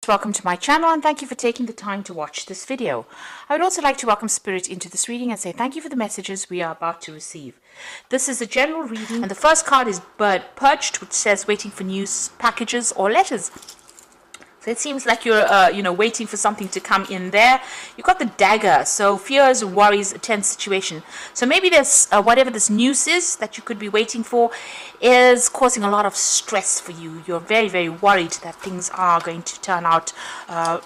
Welcome to my channel and thank you for taking the time to watch this video. I would also like to welcome Spirit into this reading and say thank you for the messages we are about to receive. This is a general reading and the first card is Bird Perched, which says waiting for news, packages or letters. So it seems like you're, waiting for something to come in there. You've got the Dagger, so fears, worries, a tense situation. So maybe there's whatever this news is that you could be waiting for is causing a lot of stress for you. You're very, very worried that things are going to turn out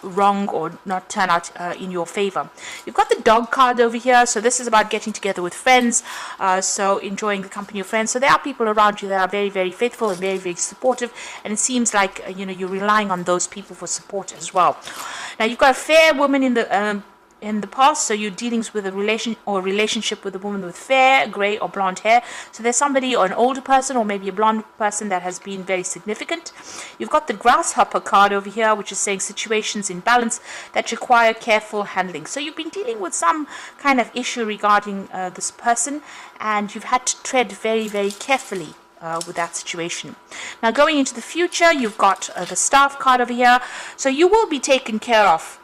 wrong or not turn out in your favor. You've got the Dog card over here, so this is about getting together with friends, so enjoying the company of friends. So there are people around you that are very, very faithful and very, very supportive, and it seems like you're relying on those people for support as well. Now you've got a fair woman in the past, so you're dealing with a relationship with a woman with fair, grey or blonde hair. So there's somebody or an older person or maybe a blonde person that has been very significant. You've got the Grasshopper card over here, which is saying situations in balance that require careful handling. So you've been dealing with some kind of issue regarding this person, and you've had to tread very, very carefully with that situation. Now going into the future, you've got the Staff card over here, so you will be taken care of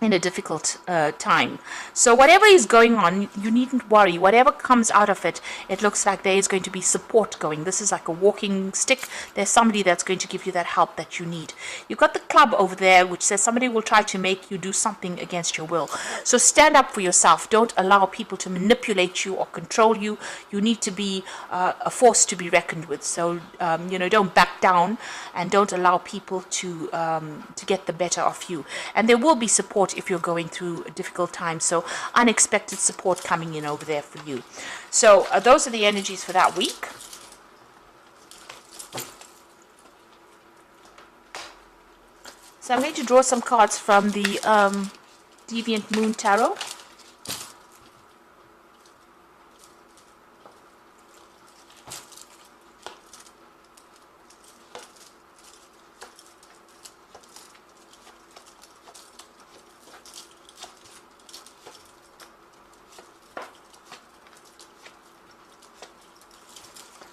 in a difficult time. So whatever is going on, you needn't worry. Whatever comes out of it, it looks like there is going to be support going. This is like a walking stick. There's somebody that's going to give you that help that you need. You've got the Club over there, which says somebody will try to make you do something against your will. So stand up for yourself. Don't allow people to manipulate you or control you. You need to be a force to be reckoned with. So don't back down and don't allow people to get the better of you. And there will be support if you're going through a difficult time, so unexpected support coming in over there for you. So those are the energies for that week. So I'm going to draw some cards from the Deviant Moon Tarot.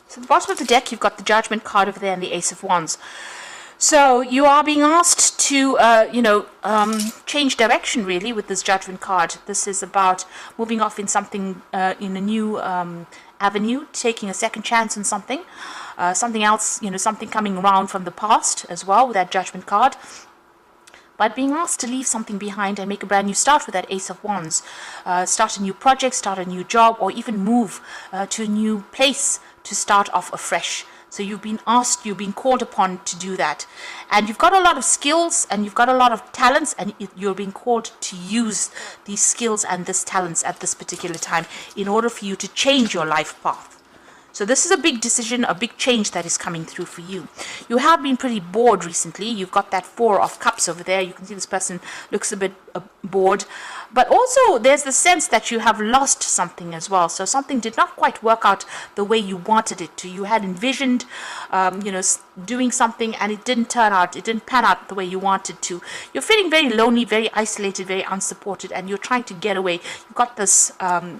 So at the bottom of the deck, you've got the Judgment card over there and the Ace of Wands. So you are being asked to, change direction really with this Judgment card. This is about moving off in something, in a new avenue, taking a second chance on something, something else, something coming around from the past as well with that Judgment card. But being asked to leave something behind and make a brand new start with that Ace of Wands. Start a new project, start a new job, or even move to a new place to start off afresh. So you've been asked, you've been called upon to do that. And you've got a lot of skills and you've got a lot of talents, and you're being called to use these skills and these talents at this particular time in order for you to change your life path. So this is a big decision, a big change that is coming through for you. You have been pretty bored recently. You've got that Four of Cups over there. You can see this person looks a bit bored. But also there's the sense that you have lost something as well. So something did not quite work out the way you wanted it to. You had envisioned, doing something and it didn't pan out the way you wanted to. You're feeling very lonely, very isolated, very unsupported, and you're trying to get away. You've got this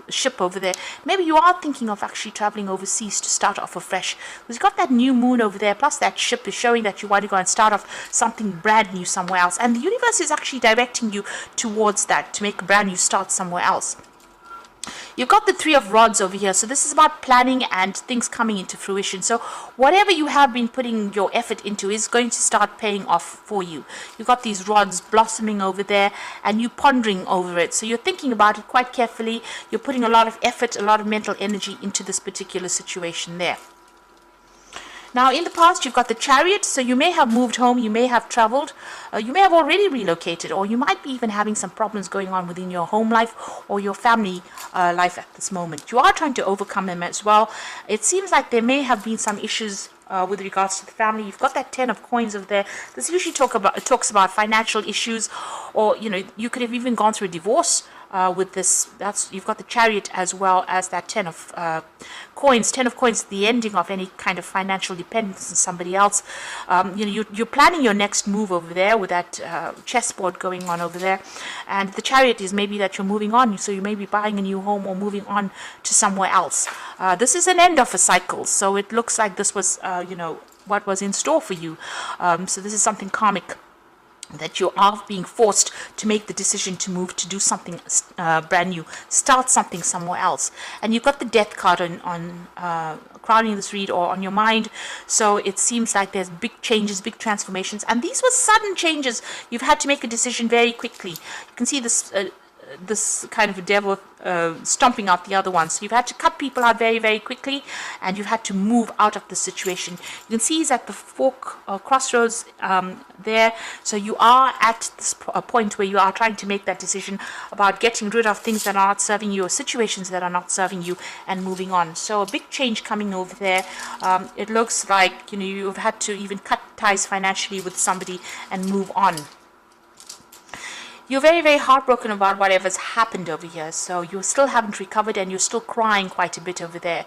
ship over there. Maybe you are thinking of actually traveling overseas to start off afresh. Because you've got that new moon over there, plus that ship is showing that you want to go and start off something brand new somewhere else. And the universe is actually directing you towards that, to make a brand new start somewhere else. You've got the Three of Rods over here, so this is about planning and things coming into fruition. So whatever you have been putting your effort into is going to start paying off for you. You've got these rods blossoming over there and you pondering over it. So you're thinking about it quite carefully. You're putting a lot of effort, a lot of mental energy into this particular situation there. Now, in the past, you've got the Chariot, so you may have moved home, you may have traveled, you may have already relocated, or you might be even having some problems going on within your home life or your family life at this moment. You are trying to overcome them as well. It seems like there may have been some issues with regards to the family. You've got that Ten of Coins over there. This usually talks about financial issues, or you could have even gone through a divorce with this. You've got the Chariot as well as that Ten of Coins. Ten of Coins, the ending of any kind of financial dependence on somebody else. You're planning your next move over there with that chessboard going on over there, and the Chariot is maybe that you're moving on. So you may be buying a new home or moving on to somewhere else. This is an end of a cycle, so it looks like this was what was in store for you. So this is something karmic that you are being forced to make the decision to move, to do something brand new, start something somewhere else. And you've got the death card on crowning this read, or on your mind. So it seems like there's big changes, big transformations, and these were sudden changes. You've had to make a decision very quickly. You can see this kind of a devil stomping out the other one. So you've had to cut people out very, very quickly, and you've had to move out of the situation. You can see he's at the fork or crossroads there. So you are at this point where you are trying to make that decision about getting rid of things that are not serving you, or situations that are not serving you, and moving on. So a big change coming over there. It looks like, you know, you've had to even cut ties financially with somebody and move on. You're very, very heartbroken about whatever's happened over here. So you still haven't recovered, and you're still crying quite a bit over there.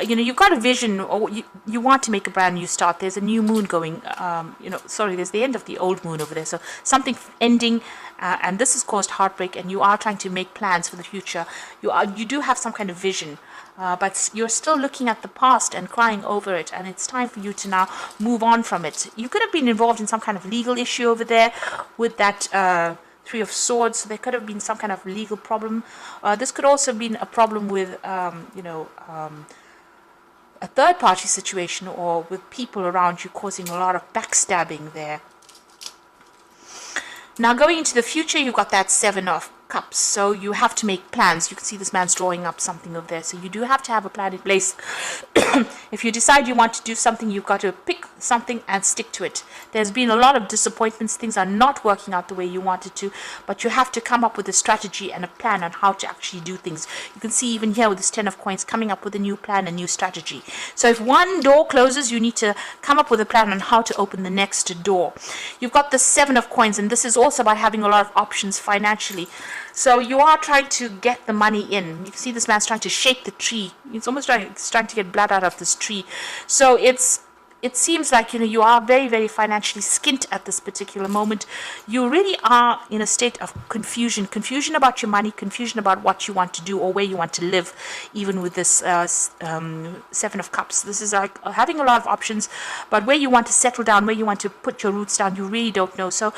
You know, you've got a vision, or you want to make a brand new start. There's a new moon going, there's the end of the old moon over there. So something ending, and this has caused heartbreak, and you are trying to make plans for the future. You do have some kind of vision. But you're still looking at the past and crying over it, and it's time for you to now move on from it. You could have been involved in some kind of legal issue over there with that Three of Swords. So there could have been some kind of legal problem. This could also have been a problem with, a third-party situation, or with people around you causing a lot of backstabbing there. Now, going into the future, you've got that Seven of Cups. So you have to make plans. You can see this man's drawing up something over there. So you do have to have a plan in place. If you decide you want to do something, you've got to pick something and stick to it. There's been a lot of disappointments. Things are not working out the way you wanted to, but you have to come up with a strategy and a plan on how to actually do things. You can see even here with this 10 of Coins, coming up with a new plan, a new strategy. So if one door closes, you need to come up with a plan on how to open the next door. You've got the 7 of Coins, and this is also about having a lot of options financially. So you are trying to get the money in. You can see this man's trying to shake the tree. It's almost trying to get blood out of this tree. So it seems like, you are very, very financially skint at this particular moment. You really are in a state of confusion about your money, confusion about what you want to do or where you want to live, even with this 7 of Cups. This is like having a lot of options, but where you want to settle down, where you want to put your roots down, you really don't know. So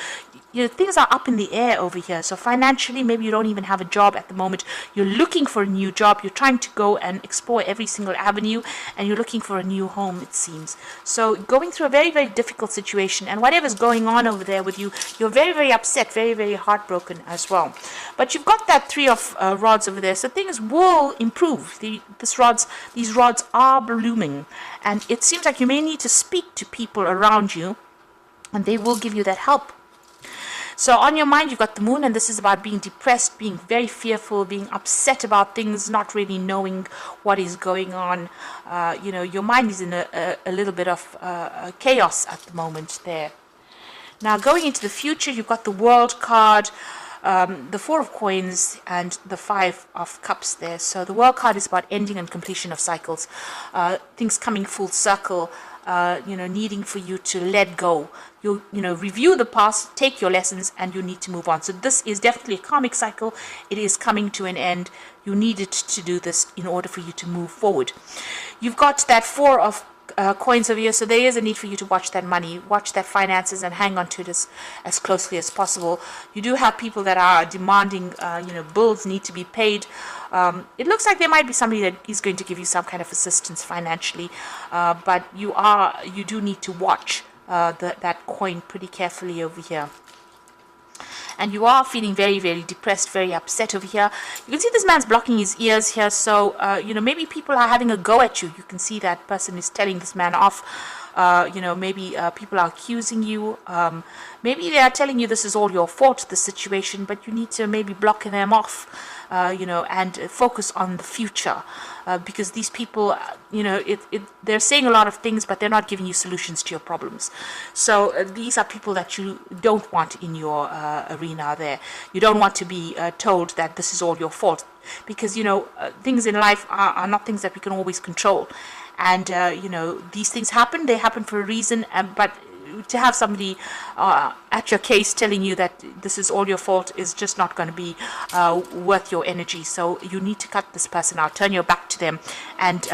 things are up in the air over here. So financially, maybe you don't even have a job at the moment. You're looking for a new job. You're trying to go and explore every single avenue, and you're looking for a new home, it seems. So going through a very, very difficult situation, and whatever's going on over there with you, you're very, very upset, very, very heartbroken as well. But you've got that 3 of Rods over there, so things will improve. These rods are blooming, and it seems like you may need to speak to people around you, and they will give you that help. So on your mind, you've got the Moon, and this is about being depressed, being very fearful, being upset about things, not really knowing what is going on. Your mind is in a little bit of chaos at the moment there. Now, going into the future, you've got the World card, the 4 of Coins, and the 5 of Cups there. So the World card is about ending and completion of cycles, things coming full circle. Needing for you to let go. You review the past, take your lessons, and you need to move on. So this is definitely a karmic cycle. It is coming to an end. You needed to do this in order for you to move forward. You've got that 4 of Coins over here, so there is a need for you to watch that money, watch that finances, and hang on to it as closely as possible. You do have people that are demanding, bills need to be paid. It looks like there might be somebody that is going to give you some kind of assistance financially, but you do need to watch that coin pretty carefully over here. And you are feeling very, very depressed, very upset over here. You can see this man's blocking his ears here. So, maybe people are having a go at you. You can see that person is telling this man off. Maybe people are accusing you. Maybe they are telling you this is all your fault, the situation, but you need to maybe block them off, and focus on the future. Because these people, they're saying a lot of things, but they're not giving you solutions to your problems. So these are people that you don't want in your arena there. You don't want to be told that this is all your fault, because, things in life are not things that we can always control. And, these things happen, they happen for a reason, but to have somebody at your case telling you that this is all your fault is just not going to be worth your energy. So you need to cut this person out, turn your back to them, and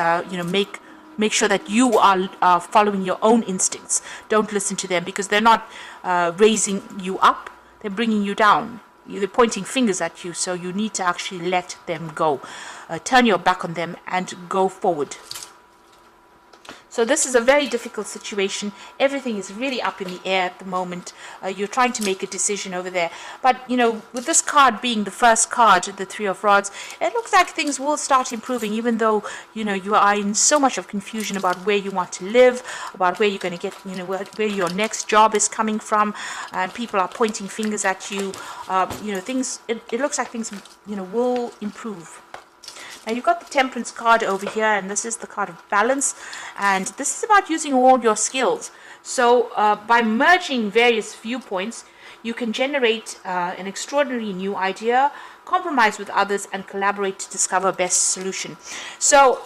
make make sure that you are following your own instincts. Don't listen to them, because they're not raising you up, they're bringing you down. They're pointing fingers at you, so you need to actually let them go. Turn your back on them and go forward. So this is a very difficult situation. Everything is really up in the air at the moment. You're trying to make a decision over there. But, you know, with this card being the first card, the Three of Rods, it looks like things will start improving, even though, you know, you are in so much of confusion about where you want to live, about where you're going to get, you know, where your next job is coming from, and people are pointing fingers at you. You know, things, it looks like things, you know, will improve. Now you've got the Temperance card over here, and this is the card of balance, and this is about using all your skills. So by merging various viewpoints, you can generate an extraordinary new idea, compromise with others, and collaborate to discover best solution. So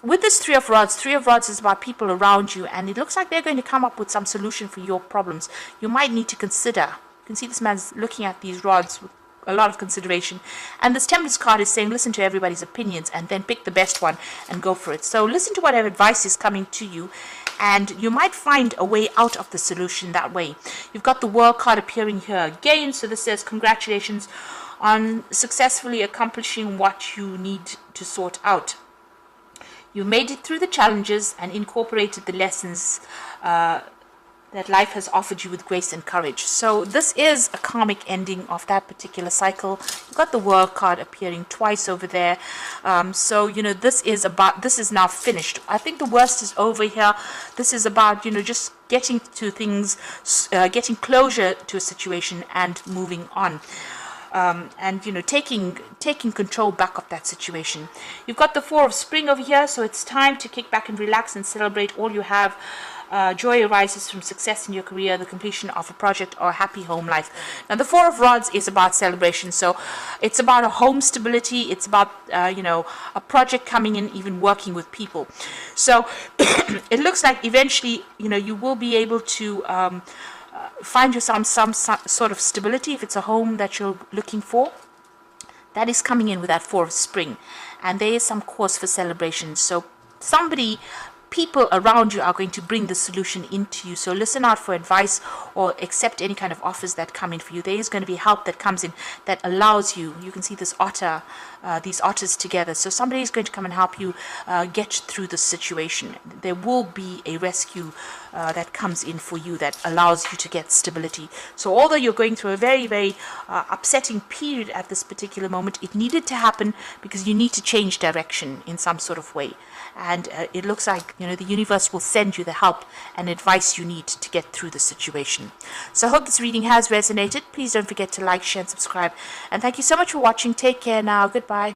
with this Three of Rods is about people around you, and it looks like they're going to come up with some solution for your problems. You might need to consider. You can see this man's looking at these rods with a lot of consideration, and this Temperance card is saying listen to everybody's opinions and then pick the best one and go for it. So listen to whatever advice is coming to you, and you might find a way out of the solution that way. You've got the World card appearing here again, so this says congratulations on successfully accomplishing what you need to sort out. You made it through the challenges and incorporated the lessons that life has offered you with grace and courage. So this is a karmic ending of that particular cycle. You've got the World card appearing twice over there. So, you know, this is now finished. I think the worst is over here. This is about, you know, just getting to things, getting closure to a situation and moving on. And, you know, taking control back of that situation. You've got the Four of Spring over here, so it's time to kick back and relax and celebrate all you have. Joy arises from success in your career, the completion of a project, or a happy home life. Now, the Four of Rods is about celebration, so it's about a home stability. It's about, you know, a project coming in, even working with people. So it looks like eventually, you know, you will be able to find yourself some sort of stability if it's a home that you're looking for. That is coming in with that Four of Spring, and there is some cause for celebration. So people around you are going to bring the solution into you. So listen out for advice or accept any kind of offers that come in for you. There is going to be help that comes in that allows you. You can see this otter, these otters together. So somebody is going to come and help you get through the situation. There will be a rescue that comes in for you that allows you to get stability. So although you're going through a very, very upsetting period at this particular moment, it needed to happen because you need to change direction in some sort of way. And it looks like, you know, the universe will send you the help and advice you need to get through the situation. So I hope this reading has resonated. Please don't forget to like, share, and subscribe. And thank you so much for watching. Take care now. Goodbye.